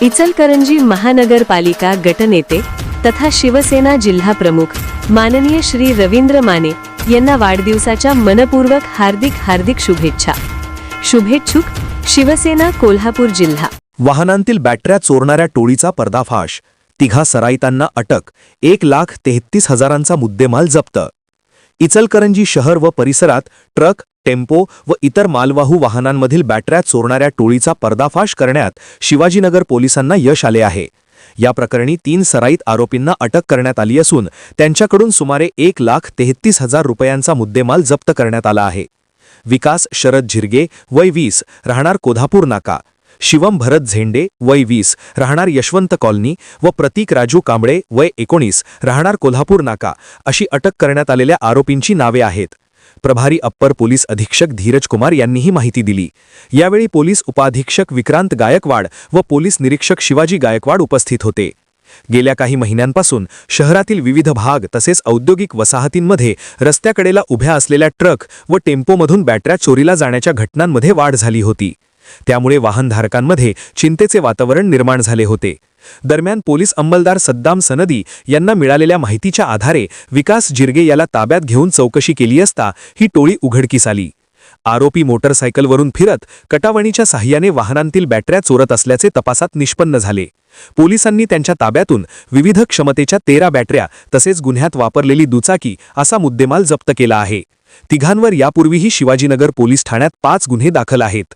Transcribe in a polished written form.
इचलकरंजी महानगरपालिका गटनेते तथा शिवसेना जिल्हा प्रमुख माननीय श्री रवींद्र माने यांना वाढदिवसाच्या मनपूर्वक हार्दिक शुभेच्छा। शुभेच्छुक शिवसेना कोल्हापूर जिल्हा। वाहनांतील बॅटऱ्या चोरणाऱ्या टोळीचा पर्दाफाश, तिघा सराईतांना अटक, 1,33,000चा मुद्देमाल जप्त। इचलकरंजी शहर व परिसरात ट्रक, टेम्पो व इतर मालवाहू वाहनांमधील बॅटऱ्या चोरणाऱ्या टोळीचा पर्दाफाश करण्यात शिवाजीनगर पोलिसांना यश आले आहे। या प्रकरणी 3 सराईत आरोपींना अटक करण्यात आली असून त्यांच्याकडून सुमारे 1,33,000 रुपयांचा मुद्देमाल जप्त करण्यात आला आहे। विकास शरद झिरगे वय 20 राहणार कोल्हापूर नाका, शिवम भरत झेंडे वय 20 राहणार यशवंत कॉलनी व प्रतीक राजू कांबळे वय 19 राहणार कोल्हापूर नाका अशी अटक करण्यात आलेल्या आरोपींची नावे आहेत। प्रभारी अप्पर पोलीस अधीक्षक धीरज कुमार यांनी ही माहिती दिली। यावेळी पोलीस उपाधीक्षक विक्रांत गायकवाड व पोलीस निरीक्षक शिवाजी गायकवाड उपस्थित होते। गेल्या काही महिन्यांपासून शहरातील विविध भाग तसेच औद्योगिक वसाहतींमध्ये रस्त्याकडेला उभ्या असलेल्या ट्रक व टेम्पोमधून बॅटऱ्या चोरीला जाण्याच्या घटनांमध्ये वाढ झाली होती। त्यामुळे वाहनधारकांमध्ये चिंतेचे वातावरण निर्माण झाले होते। दरम्यान पोलीस अंमलदार सद्दाम सनदी यांना मिळालेल्या माहितीच्या आधारे विकास झिरगे याला ताब्यात घेऊन चौकशी केली असता ही टोळी उघडकीस आली। आरोपी मोटरसायकलवरून फिरत कटावणीच्या साह्याने वाहनांतील बॅटऱ्या चोरत असल्याचे तपासात निष्पन्न झाले। पोलिसांनी त्यांच्या ताब्यातून विविध क्षमतेच्या 13 बॅटऱ्या तसेच गुन्ह्यात वापरलेली दुचाकी असा मुद्देमाल जप्त केला आहे। तिघांवर यापूर्वीही शिवाजीनगर पोलीस ठाण्यात 5 गुन्हे दाखल आहेत।